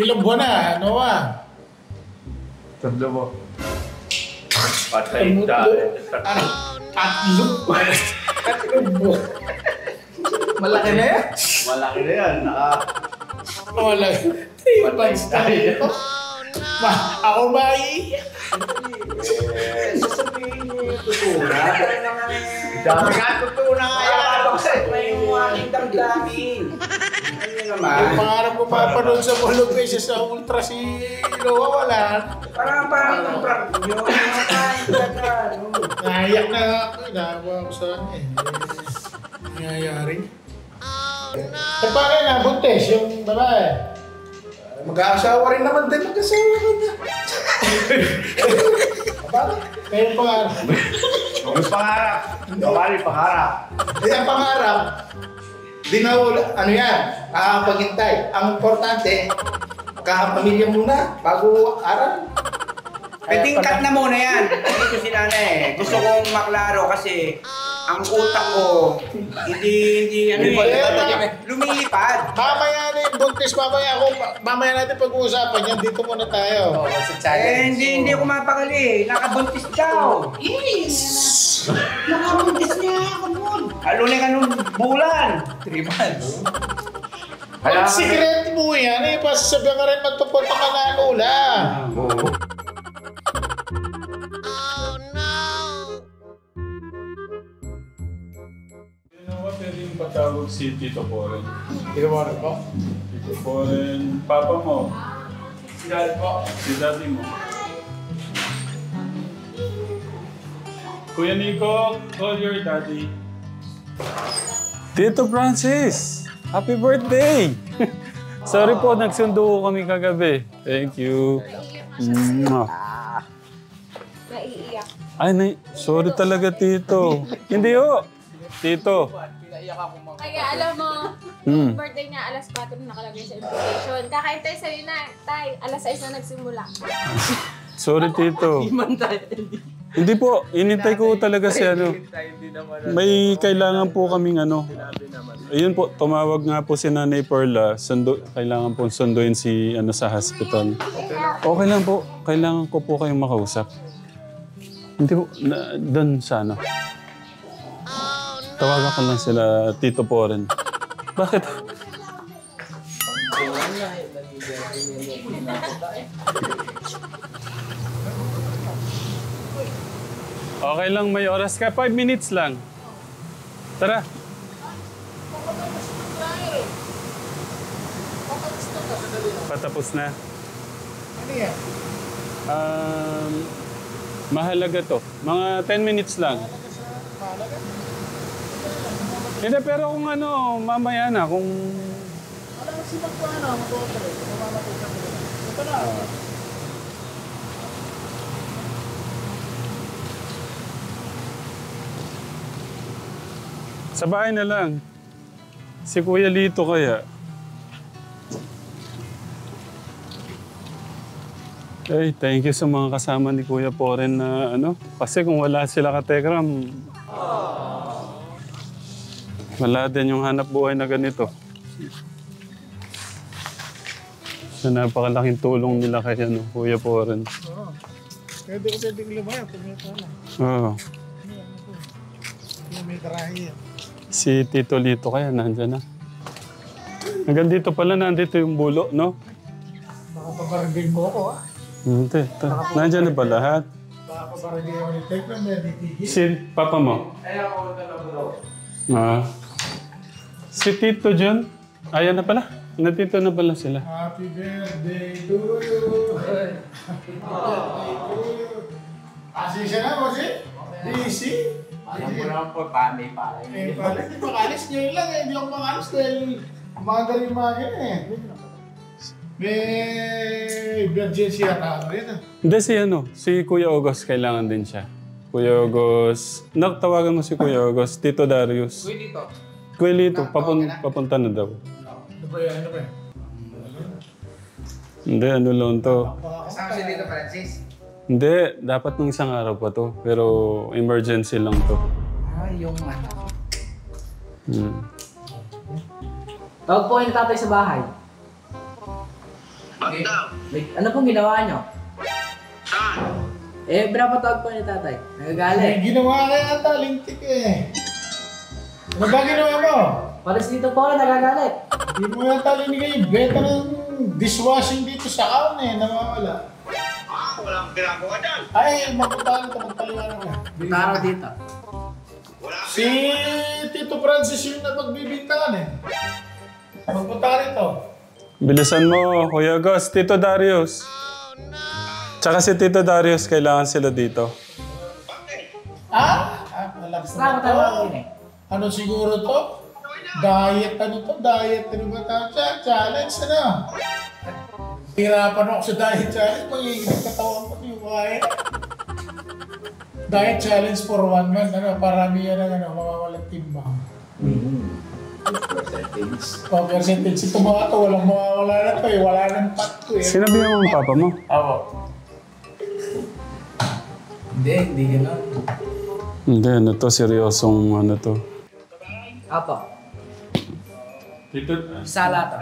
Ilang buwan na, ano ba? Tatlo mo. Patay tayo. Tatlo buwan. Malaki na yan. Malaki na yan. Wala. 3 months tayo. Ako ba iiyak? Sasabihin niyo yung totoo na. Dami nga totoo na nga yan. May aking damdamin. Ano naman? Yung pangarap ko mapanood sa Mall of Asia sa Ultra si Loa, wala. Parang ang prank nyo. Nahiyak na ako. Nahawa ako sa kanya eh. Nangyayari. Eh, paano na? Buntes yung babae. Mag-aasawa rin naman din. Mag-asawa rin na. Bakit? Kaya yung pangarap. Yung pangarap. Bawali pangarap. Eh, ang pangarap, di na wala, ano yan, paghintay. Ang importante, magkakapamilya muna bago aral. Pwedeng cut na muna yan. Dito si nanay. Gusto kong maklaro kasi ang utak ko, hindi lumilipad. Mamaya na yung buntis, mamaya natin pag-uusapan yan, dito muna tayo. Hindi ako mapakali. Nakabuntis daw. Yes! Nakabuntis niya ako nun. Halo na kanong bulan. 3 months. Ang secret mo yan, eh, pasasabihan ka rin magpapunta ka na lula. Pwede yung patawag si Tito Poren. Tito Poren po? Tito Poren, papa mo. Si Dad po. Si daddy mo. Kuya Nico, call your daddy. Tito Francis! Happy birthday! Sorry po, nagsundo kami kagabi. Thank you. Naiiyak. Ay, sorry talaga, Tito. Hindi ho. Tito. Kaya alam mo, birthday niya alas 4 na nakalagay sa invitation. Kakaintay sa'yo na, tay, alas 6 na nagsimula. Sorry, Tito. Hindi po, inintay ko talaga si ano. May kailangan po kaming ano. Ayun po, tumawag nga po si Nanay Perla. Kailangan po sunduin si ano sa hospital. Okay lang po, kailangan ko po kayong makausap. Hindi po, doon sa ano. Tawagan ko lang sila Tito Poren. Bakit? Okay lang, may oras ka. 5 minutes lang. Tara. Patapos na. Ano yan? Mahalaga to. Mga 10 minutes lang. Mahalaga? Hindi, pero kung ano, mamaya na, kung... Alam mo si Magpana, mag-operate. Mamamatay ka pala. Ito na. Sa bahay na lang. Si Kuya Lito kaya. Ay, thank you sa mga kasama ni Kuya Poren na ano. Kasi kung wala sila ka-Tekram, wala din yung hanap buhay na ganito. So, napakalaking tulong nila kay ano, Kuya Poren. Oo. Pwede ko pwedeng lumayan kung may pala. Oo. May karahi yan. Si Tito Lito kaya nandyan na. Hanggang dito pala nandito yung bulo, no? Baka pabarangay mo ako, ah. Hindi. Nandyan na ba lahat? Baka pabarangay ako ni Tekram, may titigil. Si Papa mo? Ayaw ko talaga. Si Tito John? Ayan na pala. Nandito na pala sila. Happy birthday to you. Happy birthday to you. Asisya na mo si? Busy? Alam mo naman po, pami pa. Eh, pala, hindi makalis nyo lang eh. Hindi ako makalis dahil umaga rin mga ganyan eh. May emergency ata ako rin ah. Hindi si ano, si Kuya August kailangan din siya. Kuya August, nakatawagan mo si Kuya August, Tito Darius. Uy, dito. Kuya Lito, papunta na daw. Ano ba yan? Ano ba yan? Hindi, ano lang to. Kasama si Tito Francis. Hindi, dapat nung isang araw pa to. Pero emergency lang to. Yung ano. Tawag po kayo ni tatay sa bahay. Ano pong ginawa nyo? Pinapatawag pa ni tatay. May Nagagalit. ginawa ka yata, lintik eh. Ano ba ginawa mo? Pares dito po ako nagagalit. Hindi mo yata linigay yung beta ng dishwashing dito sa kaon eh, nawawala. Walang ginagawa dyan. Ay, magpuntahan ito, magpaliwanag ka. Taro dito. Si Tito Francis yung napagbibintangan eh. Magpunta ka rito. Bilisan mo, Kuya Gus. Tito Darius. Tsaka si Tito Darius, kailangan sila dito. Alam ko Basta ako na tayo to. yun eh. Ano siguro to? Diet, ano to? Diet, ano ba ta? Challenge, ano? Hirapan ako sa diet challenge. Magiging katawan ko yung kaya. Diet challenge for 1 month. Ano, parami yan ang mawawalang timbang. Percentage. Ito mga to, walang mawawala na to eh. Wala nang pat ko eh. Sinabihan mo ang papa mo? Ako. Hindi gano'n. Hindi, ano to, seryosong ano to. Apo, Tito, sala to.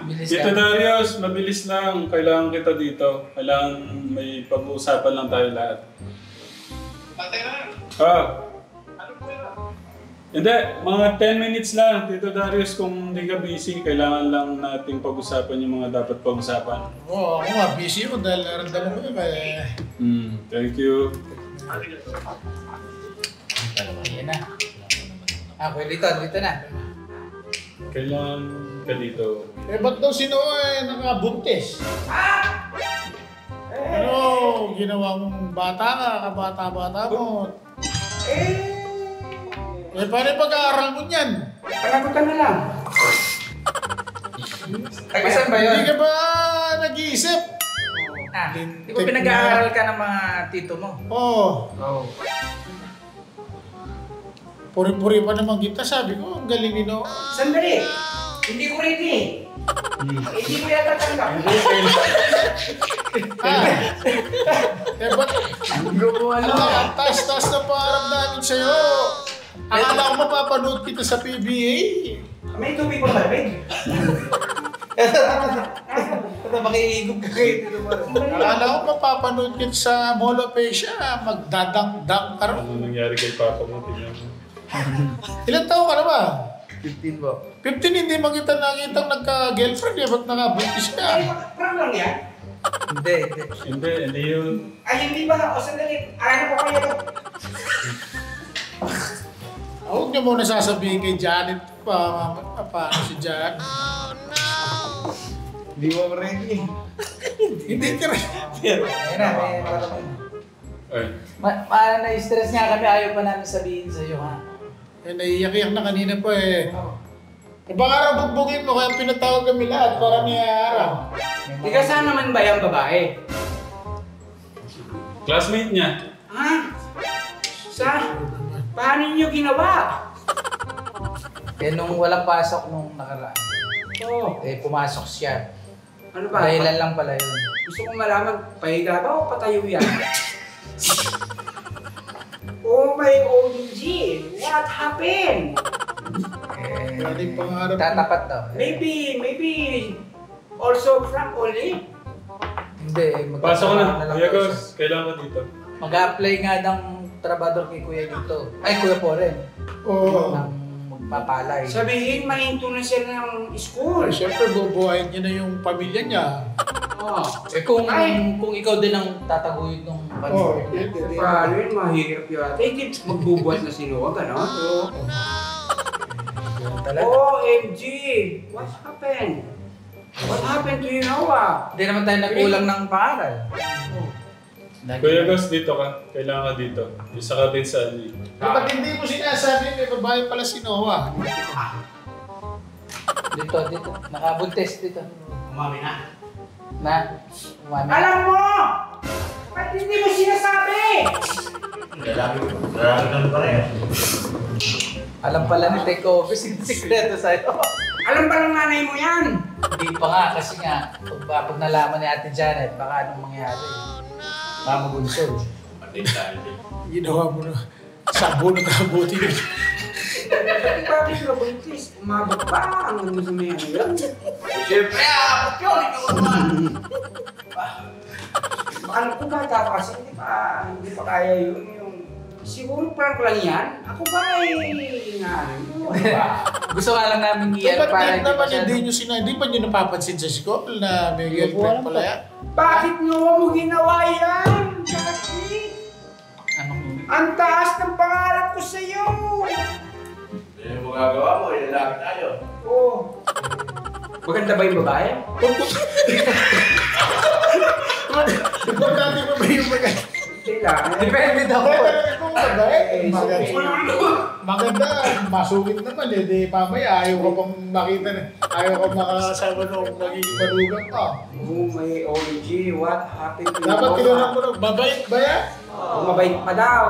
Bilis Tito ka. Darius, mabilis lang. Kailangan kita dito. Kailangan may pag-uusapan lang tayo lahat. Hindi, mga 10 minutes lang. Tito Darius, kung hindi ka busy, kailangan lang nating pag-usapan yung mga dapat pag-usapan. Oo, ako nga. Busy mo dahil naramdaman ko yun eh. Thank you. Ayan na. Pwede dito na. Kailangan ka dito. Eh, ba't daw si Noah nakabuntis? Ano, ginawang bata ka, kabata-bata mo. Eh, paano yung pag-aaral mo niyan? Panagutan na lang. Tagasan ba yun? Hindi ka ba nag-iisip? Di ba pinag-aaral ka ng mga tito mo? Oo. Oo. Puri-puri pa naman kita. Sabi ko, ang galing ni Noah. Sandali. Hindi ko ready. Hindi ko yata tanggap. Eh, ba't? Ano, ang taas-taas na parang namin sa'yo. Akala ko mapapanood kita sa PBA. May tubig ko malamig. Ito, makiigog ka kayo dito mo. Akala ko mapapanood kita sa Mall of Asia. Magdadang-dang ka rin. Ano nangyari kay papa mo? Tingnan mo. Ilan taon ka na ba? 15 po. 15, hindi mo kita nakitang nagka-girlfriend eh. Ba't nakabuntis ka? Parang lang yan. Hindi yun. Ay, hindi ba? O sandali. Ano po kayo? Huwag niyo muna sasabihin kay Janet paano si Janet. Hindi mo ready. Hindi ka rin. Ayan na, may parating. Ay. Na-stress nga kami, ayaw pa namin sabihin sa'yo ha. Eh, naiiyak-iyak na kanina po eh. Eh, baka raw bugbugin mo kaya pinatawag kami lahat para niyaharap. Ika saan naman ba yung babae? Classmate niya. Ha? Paano niyo ginawa? Nung walang pasok nung nakaraan, Oo. pumasok siya. Ano ba? Dahilan lang pala yun. Gusto kong malaman, pahiga ba o patayo yan? Oh my OMG! What happened? Maraming pangarap. Tatapat to. Maybe also Frank only? Hindi, Pasok ko na. lang Kuya daw Gus, siya. kailangan ka dito. Mag-a-apply nga ng trabador kay Kuya dito. Ay, Kuya Poren. Oo. Ng magpapalay. Sabihin, mahinto na siya ng school. Siyempre, bubuhayin niya na yung pamilya niya. Oh. Kung Ay. kung ikaw din ang tataguyod ng Oo. banyo. Paano yun? Mahirap yata. Hindi magbubuhat na si Noah, gano'n? Talaga. OMG! What happened? What happened to you, Noah? Hindi naman tayo nagkulang ng pangaral. Kuya Gus, dito ka. Kailangan ka dito. Isa ka din sa ano. Ba't hindi mo sinasabi may babae pala si Noah? Dito. Nakabuntis dito. Umami na. Umami. Alam mo! Ba't hindi mo sinasabi? Lalaki pa rin. Alam pala ni Take Over, sikreto sa'yo. Alam ba ng nanay mo yan? Hindi pa nga, kasi nga, pag nalaman ni Ate Janet, baka anong mangyari. Mamagunsol. Ginawa mo na. Sabon na kabuti yun. Bakit ka buntis? Umabot pa ang ano sa may ano yan? Siyempre, abot yun. Ano ko bata pa kasi hindi pa kaya yun yung siguro prank lang yan. Ako ba Gusto nga lang namin iyan Dapat para din hindi naman masyado. hindi pa nyo napapansin sa school na may girlfriend pala yan? Bakit mo ginawa yan? Ang taas ng pangarap ko sa'yo! Hindi mo gagawa mo, ilalaki tayo. Oo. Maganda ba yung babae? Importante pa ba yung bagay? Kailangan. Depende daw po. Maganda, masugit naman eh. Di mamaya ayaw ka pang makita na, ayaw ka makasama nung magiging malugang ka. Oh, may OG, what happened to you? Dapat kailangan mo na, mabait ba yan? Mabait pa daw.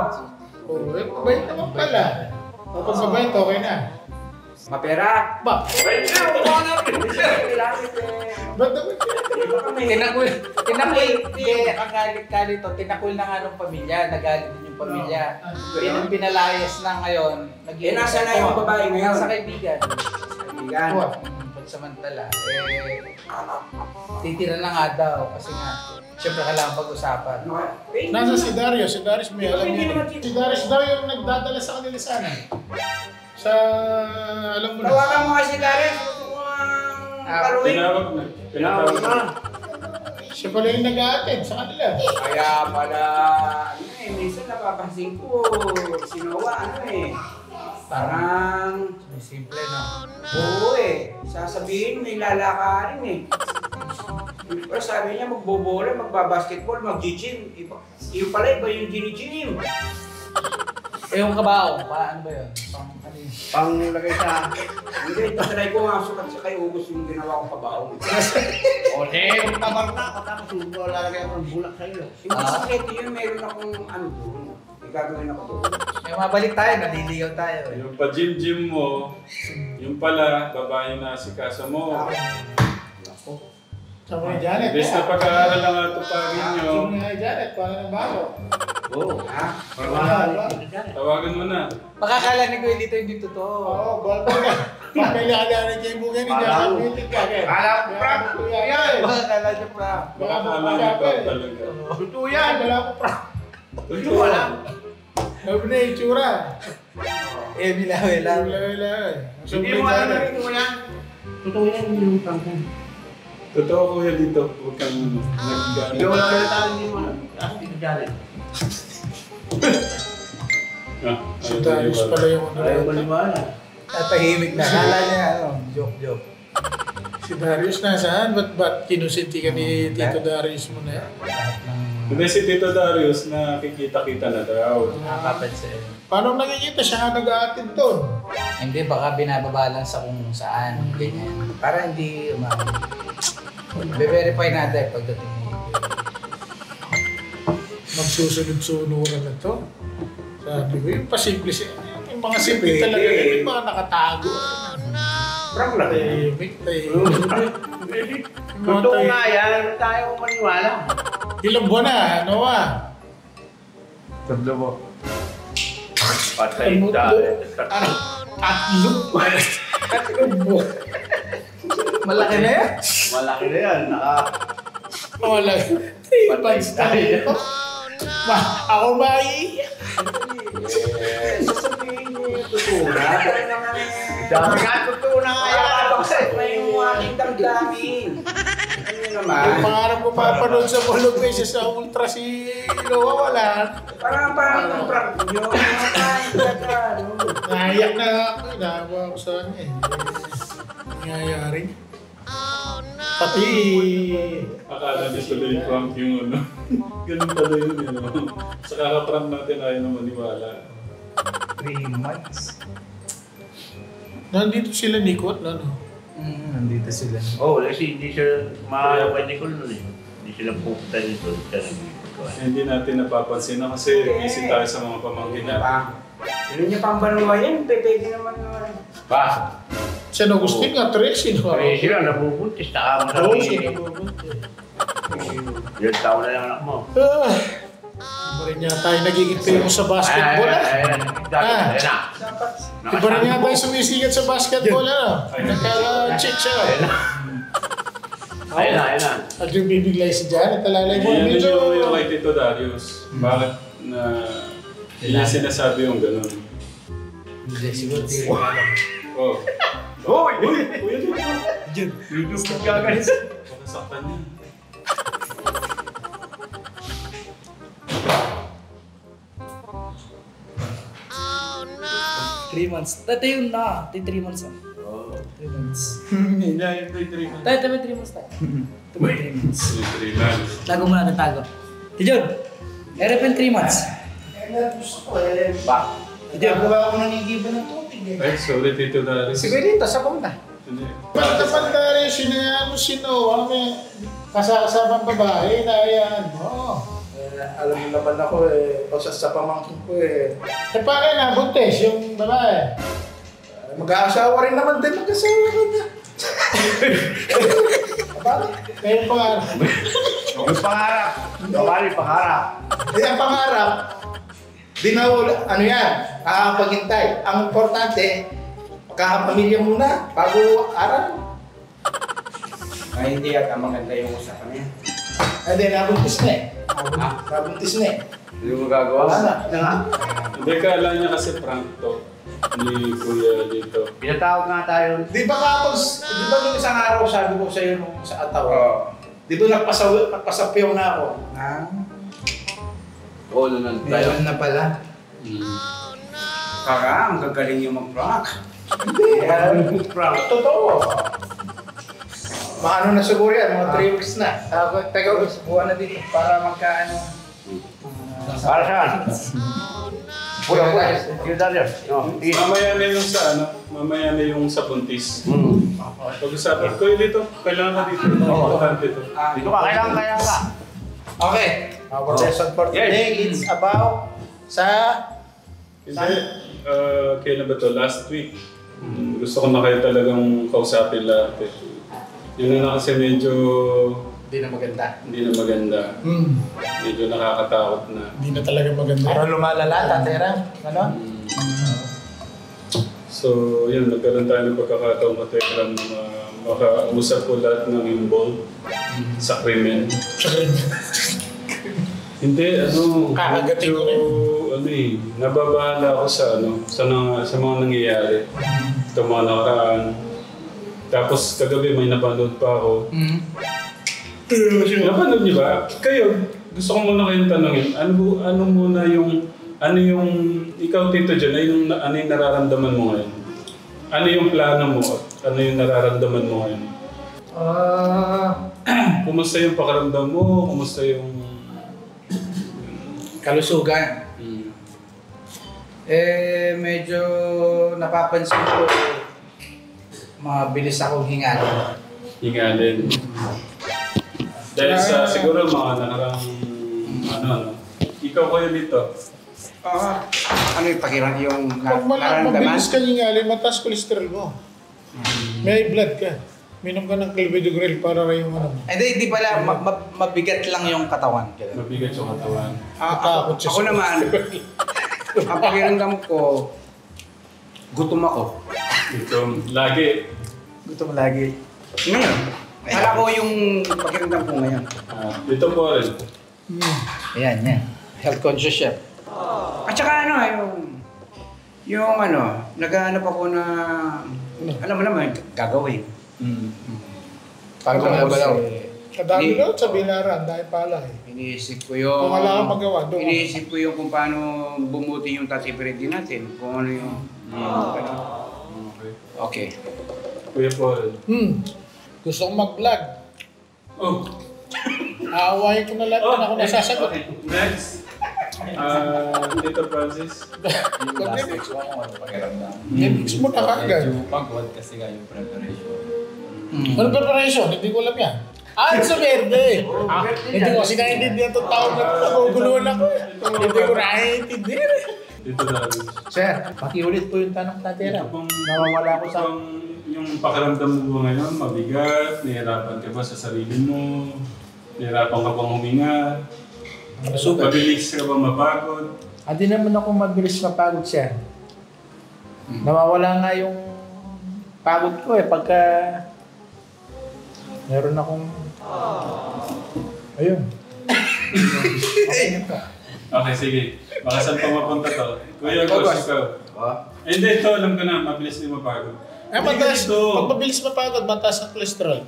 Oo, mabait naman pala. Kapag mabait, okay na. Mapera. Ba? Kailangan Ba't naman Tinakul, ang tinakul na nga ng pamilya, nagalit din yung pamilya. Pinalayas na ngayon. nasa na yung babae ngayon? Nasa kaibigan. Kaibigan. Pansamantala, titira na nga daw kasi nga, syempre kailangan pag-usapan. Nasa si Darius may alam niya. Si Darius daw yung nagdadala sa kanila sana. Sa, alam mo na. Tawagan mo kasi Darius. Gusto ko ang Tinawag na. Siya pala yung nag-a-attend sa kanila. Kaya pala, minsan napapansin ko, si Noah, parang, May simple, no? oo sasabihin may lalakarin Pero sabi niya magbobola, magbabasketball, mag-gym. Iyo pala, iba yung gini-gym. Yung kabao, paano ba yun? Panglagay sa... Hindi, tatry ko nga sukat sa kay August yung ginawa kong pabaong. O, kung tabar na ako, tapos lalagay ako ng bulak sa'yo. Hindi sakit yun, meron akong doon. Gagawin ako doon. May mabalik tayo, naliligaw tayo. Yung pa-gym mo, yung pala, babae na si Kasa mo. Sa mga Janet. Imbes na pag-aaral lang ato pa ninyo, Sa mga Janet, paano ng bago? Oo. Ha? tawagan mo na. Makakala ni Kuya dito hindi totoo. Oo, ballpo na. Pakailangan niya yung buga niya. Kapitin ka. Kala ko, prank. Makakala niya pa. Baka Akala mo niya pa pa talaga. Totoo yan. Wala ko pra. Totoo lang. Sabi na yung itsura. Bilaw. Wala. Hindi mo alam na rin mo yan. Totoo yan, hindi mo prank yan. Totoo kuya dito. Huwag kang Hindi wala na tayo, hindi mo alam. Ako dito dyan. Si Darius pala yung Ayaw maniwala. Tatahimik na. Kala niya, joke. Si Darius nasaan? Ba't kinusinti ka ni Tito Darius mo na yan? Hindi si Tito Darius na kikita-kita na daw. Nakapansin. Paano nakikita siya nga nag-a-attend doon? Hindi, baka binababalan sa kung saan. Ganyan. Para hindi Be-verify natin pagdating niya. Magsusunod-sunuran na to. Sabi ko, yung pasimple siya. Yung mga simple talaga, yung mga nakatago. Prank lang eh. Tahimik. Totoo nga yan. Tayo maniwala. Ilang buwan na, Noah? Tatlo mo. Patay tayo. Tatlo buwan. Malaki na yan. Malaki na yan. Wala. Patay tayo. Ako ba iiyak? Sasabihin niyo yung totoo na. Dami nga totoo na nga yan. May aking damdamin. Ano naman? Yung pangarap ko mapanood sa Mall of Asia sa Ultra si Noah, wala. Parang ang prank nyo. Naiyak na ako. Nahawa ako sa kanya eh. Nangyayari. Pati... Akala niya tuloy prank yung ano. Ganun pala yun yun. Sa kakaprank natin ayaw na maniwala. 3 months. Nandito sila Nikot, ano? Nandito sila. Oo, kasi hindi siya pwede ko nun eh. Hindi sila pupunta dito. Hindi natin napapansin na kasi busy tayo sa mga pamangkin natin. Hindi niya pang banuwa yan. Pwede naman naman. Pa! Sa Agustin nga, Tracy, no? Kaya sila nabubuntis. Taka mo Oo, sabihin. sila bubuntis. Ilang taon na lang anak mo. Iba rin niya tayo nagiging famous sa basketball, ah. Ayan na. Iba rin niya tayo sumisigat sa basketball, ano? Nagkala-check siya. Ayun na, ayun na. At yung bibiglay si Janet, talalay mo. Yan Medyo... yung kay Tito Darius. Bakit na hindi niya sinasabi yung gano'n? Hindi, siguro di rin alam. Oh. Hoy! Kuya Tito. Diyan. Gusto gagalis. Pakasaktan niya. Three months. Tayo yun na. Tayo 3 months. 3 months. Hindi niya yung 3 months. Tayo 3 months tayo. Tayo 3 months. 3 months. Tago muna natin tago. Tijon, meron 3 months. Gusto ko eh. Tijon, Gawa ko nangigiba ng tubig eh. Ay, sorry Tito Darius. Sige dito, sabong na. Hindi. Pagkapanda rin, sinayaan mo sino, kami kasakasabang babae na yan. Oo. Alam mo naman ako sa pamangkin ko Eh, paano na, buntes yung babae? mag-aasawa rin naman din, mag-asawa rin na. Bakit? Kayo pangarap. Yung pangarap. Bawal yung pangarap. Ang pangarap, di na ano yan, paghintay. Ang importante, magkakapamilya muna, bago aral. Ay, hindi yata maganda yung usapan niya. Hindi, nabuntis na eh. Nabuntis na eh. Hindi mo gagawa. Wala na. Na nga. Hindi, kala niya kasi prank to. Ni Kuya dito. Pinatawag nga tayo. Di ba nung isang araw sabi ko sa'yo nung sa ataw, di ba nagpasapyaw na ako? Oo, naman tayo. Meron na pala. Kaka, ang gagaling yung mag-prank. Hindi, totoo. Maano na siguro yan, mga 3 weeks na. Teka, buwan na dito para magkaano. Para saan? Pura. Yung Darius. Mamaya na yung sa ano, mamaya na yung sa buntis. Pag-usapan ko dito, kailangan ka dito. Importante dito. Dito ka, kailangan ka. Okay. Our lesson for today is about sa... Hindi, kailan ba to? Last week. Gusto ko na kayo talagang kausapin lahat eh. Yun na kasi medyo Hindi na maganda. hindi na maganda. Medyo nakakatakot na. Hindi na talaga maganda. Parang lumalala, tatera. Ano? So, yun, nagkaroon tayo ng pagkakataon ka Tekram na makausap ko lahat ng involved sa krimen. Hindi, ano, Kakagatin ko rin. ano eh, nababahala ako sa mga nangyayari. Ito mga nakaraan. Tapos kagabi may napanood pa ako. Napanood niyo ba? Kayo, gusto ko muna kayong tanongin, ano muna yung, ikaw Tito John, ano yung nararamdaman mo ngayon? Ano yung plano mo? Ano yung nararamdaman mo ngayon? Kumusta yung pakiramdam mo? Kumusta yung... kalusugan. Medyo napapansin ko mabilis akong hingal. Hingalin. Dahil sa siguro mga nakarang ikaw kayo dito. Ano yung pakiram yung Pag nararamdaman? mabilis ka nyingali, mataas cholesterol mo. May blood ka. Minom ka ng clopidogrel para rin yung ano. Hindi pala, mabigat lang yung katawan. Mabigat yung katawan. Natakot siya Ako sa- naman, ang pakiramdam ko, gutom ako. Ito, lagi. Gutom lagi. Ngayon, kala ko yung pakiramdam ko ngayon. Dito po rin. Ayan. Health conscious siya. At saka naghahanap ako na, alam mo naman, gagawin. Pagod na ba daw? Kadami daw sa Bilaran, dahil pala eh. Iniisip ko yung... Kung wala kang magawa, doon. Iniisip ko yung kung paano bumuti yung tatipirid din natin. Kung ano yung... Okay. Kuya po rin. Gusto kong mag-vlog. Oh. Aawahin ko na lahat na ako nasasagot. Okay. Next. Tito Francis. Nilix mo na kagad. Pagod kasi nga yung preparation. Ano preparation? Hindi ko alam yan. Sa verde! Hindi ko kasi naiintindihan itong tawag na ito. Naguguluhan ako. Hindi ko naiintindihan. Dito Darius. Sir, pakiulit po yung tanong tatera. Ito pong Nawawala ko sa... yung pakiramdam mo ngayon, mabigat, nahihirapan ka ba sa sarili mo, nahihirapan ka bang huminga, mabilis ka ba mapagod? Hindi naman ako mabilis mapagod, sir. Nawawala nga yung pagod ko pagka meron akong Ayun. Okay, sige. Baka saan pa mapunta to? Kuya Gos, ikaw. Hindi, ito alam ko na. Mabilis din mapagod. Mataas. Pag mabilis mapagod, mataas ang cholesterol.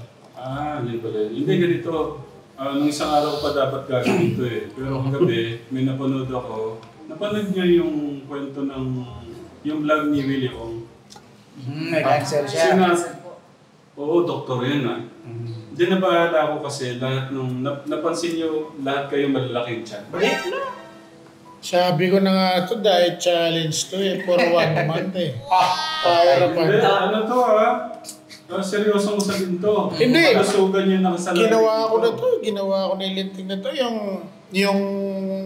Yun pala. Hindi ganito. Nung isang araw pa dapat gagawin ito eh. Pero kagabi, may napanood ako. Napanood niyo yung kwento ng yung vlog ni Willie Ong. May cancer siya. Oo, doktor yun ah. Hindi nabahala ako kasi lahat nung napansin niyo lahat kayo malalaking tiyan. Sabi ko na nga ito, diet challenge to eh. For 1 month eh. Para pa. Hindi, ano to ah? Seryosong sabihin to. Hindi. Masugan yung nakasalalay. Ginawa ko na to. Ginawa ko na yung linting na to. Yung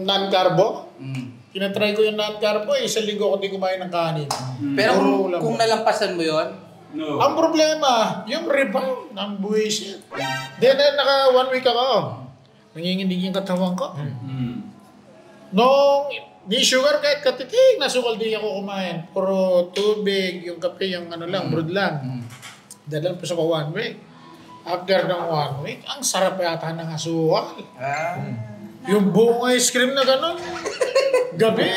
non-carbo. Kinatry ko yung non-carbo eh. Sa linggo ko di kumain ng kanin. Pero kung nalampasan mo yon, No. Ang problema, yung rebound ng buwisit. Then, naka 1 week ako. Nanginginig yung katawan ko. Nung di sugar kahit katitig, nasukal di ako kumain. Puro tubig, yung kape, yung ano lang, brood lang. Dalan pa sa 1 week. After ng 1 week, ang sarap yata ng asukal. Yung buong ice cream na gano'n. Gabi,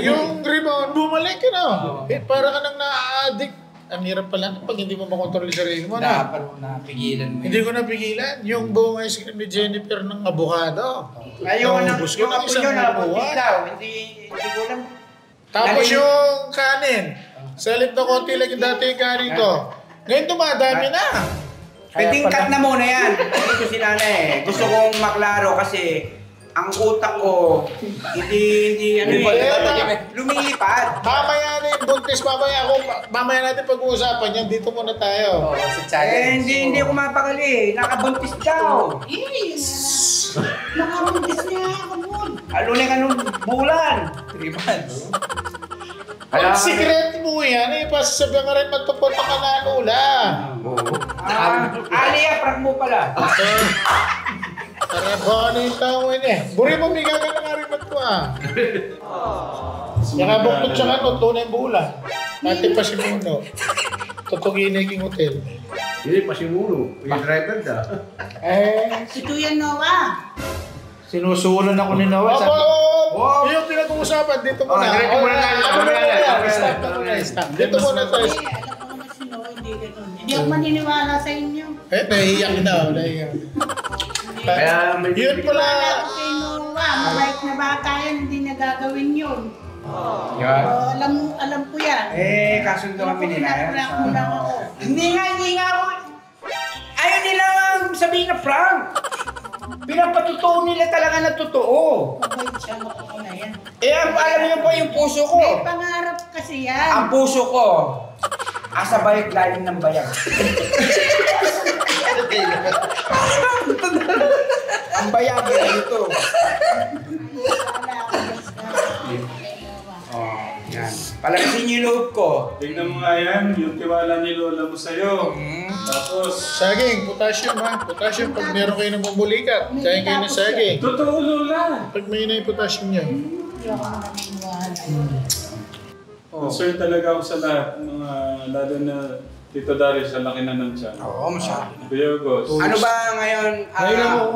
yung rebound, bumalik ka na. Para ka nang na-addict. Ang hirap pala pag hindi mo makontrol yung sarili mo na. napigilan mo. Hindi ko napigilan. Yung buong ice cream ni Jennifer ng avocado. Ayun, Naubos ko yung ng apo isang nyo na buwan. daw. Hindi ko alam. Tapos yung kanin. Sa halip na konti lang yung dati yung kanin ko. Ngayon dumadami na. Pwedeng cut na muna yan. Ito si nanay. Gusto kong maklaro kasi ang utak ko hindi lumilipad. Mamaya na yung buntis. Mamaya natin pag-uusapan yan. Dito muna tayo. Sa challenge. Hindi ako mapakali. Nakabuntis daw. Nakabuntis niya ako nun. Alunin ka nung bulan. 3 months. Ang secret mo yan, pasasabihan ka rin magpapunta ka na lula. Alia, prank mo pala. Tara, baka na yung tao yun eh. Buri mo, bigagan na nga rin ko ah. Nakabuktot siya nga nun, tunay bulan. Ate pa si Muno. Tutugin yung hotel. Hindi, pasimulo. Yung driver da. Ito yan, Noah. Sinusulan ako ni Noah. Yung pinag-uusapan, dito muna. Dito muna tayo. Stop. Dito muna tayo. Alam ko naman si Noah, hindi ganun. Hindi ako maniniwala sa inyo. Nahihiyak daw. Yun pala. Wala ako kay Noah. Mabait na bata yan, hindi niya gagawin yun. Alam ko yan. Kasundo kami nila. Prank mo lang ako. Hindi nga ako. Ayaw nilang sabihin na prank. Pinapatotoo nila talaga na totoo. Mabait siya, mapakuna yan. Alam niyo po yung puso ko. May pangarap kasi yan. Ang puso ko, asa bayag lalim ng bayag. Ang bayag na ito. Wala ako basta. Yan. Palakasin niyo yung loob ko. Tingnan mo nga yan, yung tiwala ni Lola mo sa'yo. Tapos, Saging, potassium ha. Potassium pag meron kayo ng bumulikat. Kain kayo ng saging. totoo Lola! Pag may na yung potassium niya. Hindi ako maniniwala. Concern talaga ako sa lahat. Mga lalo na Tito Darius, sa laki na ng tiyan. Oo, masyado. Kuya Gos. Ano ba ngayon?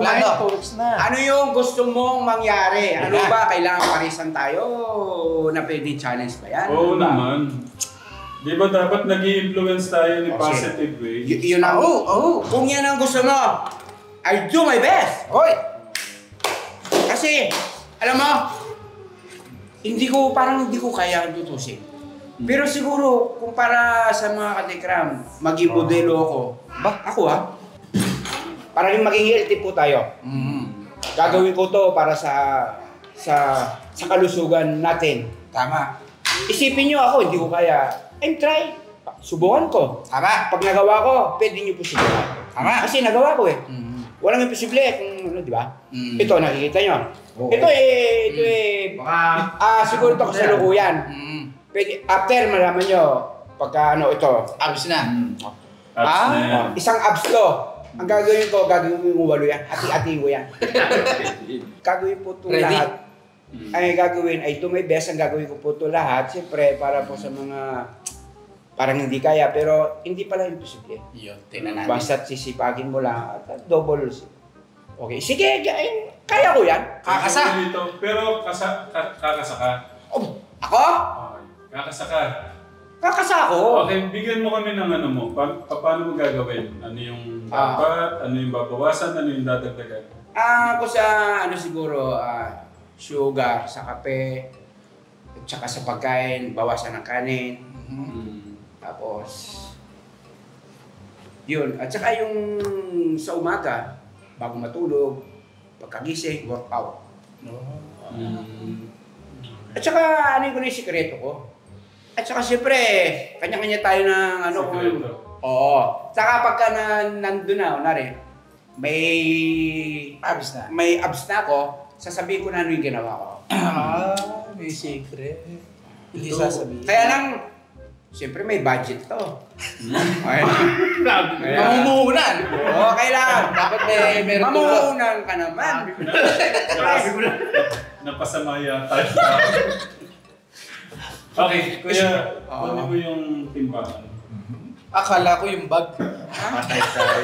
Plano. Ano yung gusto mong mangyari? Ano ba? Kailangan parisan tayo? Na pwede challenge ba yan? Oo naman. Di ba dapat nag-i-influence tayo ni positive way? Yun ang, kung yan ang gusto mo, I do my best. Hoy! Kasi, alam mo, hindi ko kaya tutusin. Pero siguro, kung para sa mga katikram, maging modelo ako. Ako para rin maging healthy po tayo. Gagawin ko to para sa kalusugan natin. Tama. Isipin nyo ako, hindi ko kaya. Try. Subukan ko. Tama. Pag nagawa ko, pwede nyo po subukan. Tama. Kasi nagawa ko eh. Walang imposible kung ano, di ba? Ito, nakikita nyo. Ito siguro ito kasalukuyan. Pwede, after malaman nyo, pagka ito. Abs na. Apps na yan. Isang abs to. Ang gagawin ko 8 yan. Ati-ati ko yan. Gagawin po ito lahat. Ang gagawin ay ito may best. Ang gagawin ko po ito lahat. Siyempre, para po sa mga parang hindi kaya, pero hindi pala imposible. Yun, tingnan natin. Basta't sisipagin mo lang at double. Okay, sige, kaya ko yan. Kakasa! Dito. Pero kakasa ka. Oh, ako? Okay. Kakasa ka. Kakasa ako. Okay, bigyan mo kami ng ano mo. Paano mo gagawin? Ano yung dapat? Ano yung babawasan? Ano yung dadagdagan? Ako sa ano siguro, sugar sa kape, at saka sa pagkain, bawasan ng kanin. Tapos, yun. At saka yung sa umaga, bago matulog, pagkagising, workout. At saka, ano ko na yung sikreto ko. At saka siyempre, kanya-kanya tayo ng ano kung... Oo. Saka pagka nandun na, unari, may Abs na. may abs na ako, sasabihin ko na ano yung ginawa ko. May secret. Hindi sasabihin. Kaya lang, siyempre may budget to. Okay. Mamumuhunan! Oo, kailangan. Dapat meron tulong. Mamuhunan ka naman. Napasama yata. Okay, kuya, ano mo yung timbangan? Akala ko yung bag. Patay tayo.